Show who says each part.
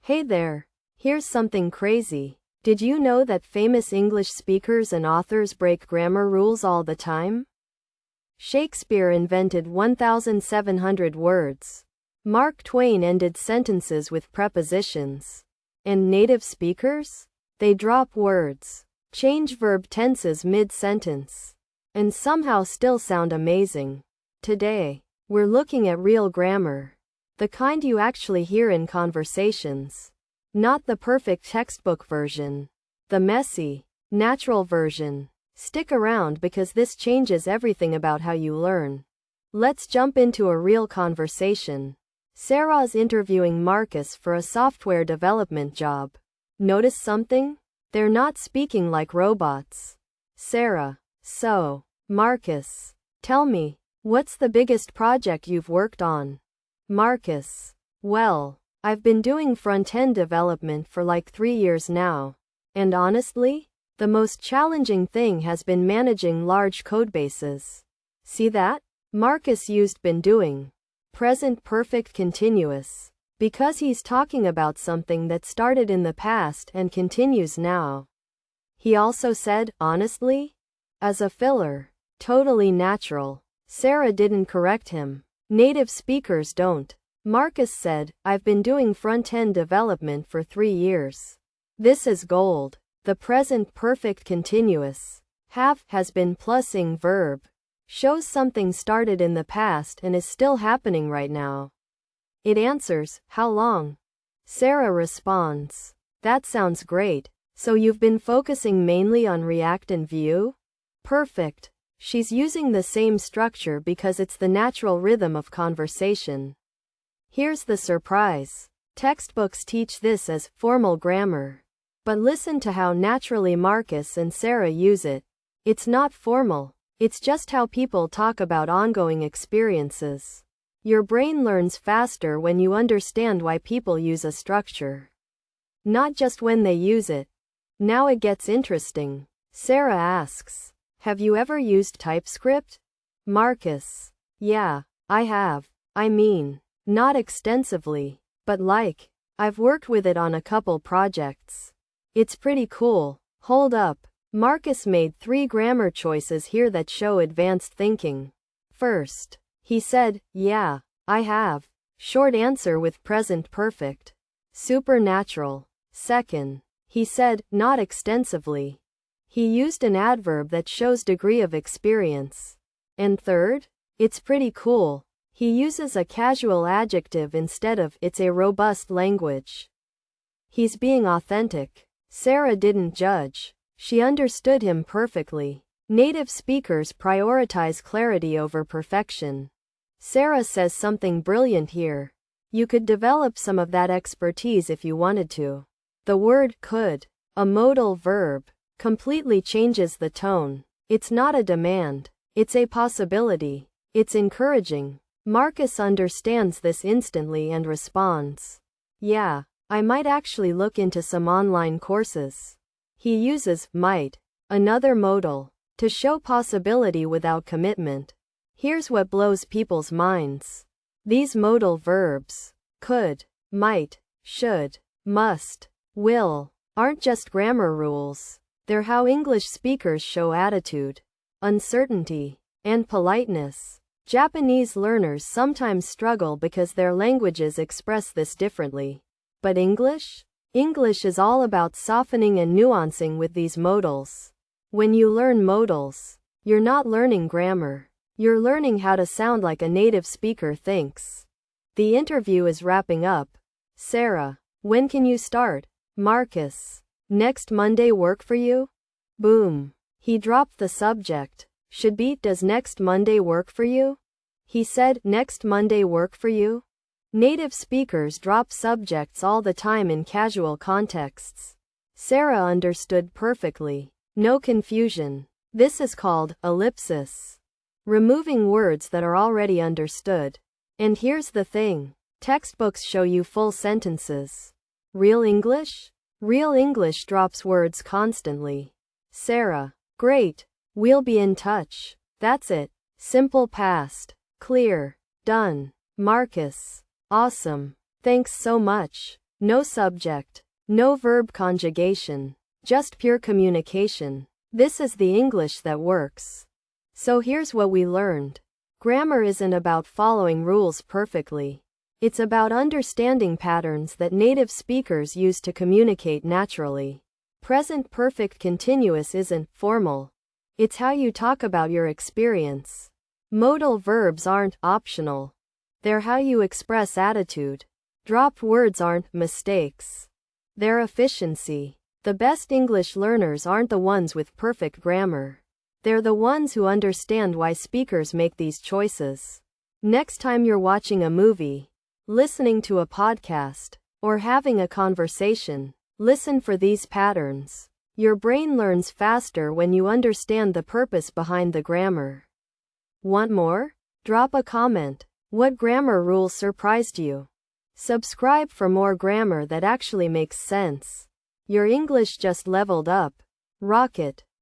Speaker 1: Hey there. Here's something crazy. Did you know that famous English speakers and authors break grammar rules all the time? Shakespeare invented 1,700 words. Mark Twain ended sentences with prepositions. And native speakers? They drop words, change verb tenses mid-sentence, and somehow still sound amazing. Today, we're looking at real grammar. The kind you actually hear in conversations. Not the perfect textbook version. The messy, natural version. Stick around because this changes everything about how you learn. Let's jump into a real conversation. Sarah's interviewing Marcus for a software development job. Notice something? They're not speaking like robots. Sarah: so, Marcus, tell me, what's the biggest project you've worked on? Marcus: well, I've been doing front-end development for like 3 years now. And honestly, the most challenging thing has been managing large codebases. See that? Marcus used been doing. Present perfect continuous. Because he's talking about something that started in the past and continues now. He also said, honestly? As a filler. Totally natural. Sarah didn't correct him. Native speakers don't. Marcus said, I've been doing front-end development for 3 years. This is gold. The present perfect continuous. Have has been plusing verb. Shows something started in the past and is still happening right now. It answers, how long? Sarah responds, that sounds great. So you've been focusing mainly on React and Vue? Perfect. She's using the same structure because it's the natural rhythm of conversation. Here's the surprise. Textbooks teach this as formal grammar. But listen to how naturally Marcus and Sarah use it. It's not formal. It's just how people talk about ongoing experiences. Your brain learns faster when you understand why people use a structure. Not just when they use it. Now it gets interesting. Sarah asks, have you ever used TypeScript? Marcus: yeah, I have. I mean, not extensively, but like, I've worked with it on a couple projects. It's pretty cool. Hold up. Marcus made 3 grammar choices here that show advanced thinking. First, he said, yeah, I have. Short answer with present perfect. Supernatural. Second, he said, not extensively. He used an adverb that shows degree of experience. And third, it's pretty cool. He uses a casual adjective instead of it's a robust language. He's being authentic. Sarah didn't judge. She understood him perfectly. Native speakers prioritize clarity over perfection. Sarah says something brilliant here. You could develop some of that expertise if you wanted to. The word could, a modal verb, completely changes the tone. It's not a demand. It's a possibility. It's encouraging. Marcus understands this instantly and responds, yeah, I might actually look into some online courses. He uses might, another modal, to show possibility without commitment. Here's what blows people's minds. These modal verbs, could, might, should, must, will, aren't just grammar rules. They're how English speakers show attitude, uncertainty, and politeness. Japanese learners sometimes struggle because their languages express this differently. But English? English is all about softening and nuancing with these modals. When you learn modals, you're not learning grammar. You're learning how to sound like a native speaker thinks. The interview is wrapping up. Sarah: when can you start? Marcus: next Monday work for you? Boom. He dropped the subject. Should be, does next Monday work for you? He said, next Monday work for you? Native speakers drop subjects all the time in casual contexts. Sarah understood perfectly. No confusion. This is called ellipsis. Removing words that are already understood. And here's the thing. Textbooks show you full sentences. Real English? Real English drops words constantly. Sarah: great. We'll be in touch. That's it. Simple past. Clear. Done. Marcus: awesome. Thanks so much. No subject. No verb conjugation. Just pure communication. This is the English that works. So here's what we learned. Grammar isn't about following rules perfectly. It's about understanding patterns that native speakers use to communicate naturally. Present perfect continuous isn't formal. It's how you talk about your experience. Modal verbs aren't optional. They're how you express attitude. Dropped words aren't mistakes. They're efficiency. The best English learners aren't the ones with perfect grammar. They're the ones who understand why speakers make these choices. Next time you're watching a movie, listening to a podcast, or having a conversation, listen for these patterns. Your brain learns faster when you understand the purpose behind the grammar. Want more? Drop a comment. What grammar rule surprised you? Subscribe for more grammar that actually makes sense. Your English just leveled up. Rock it.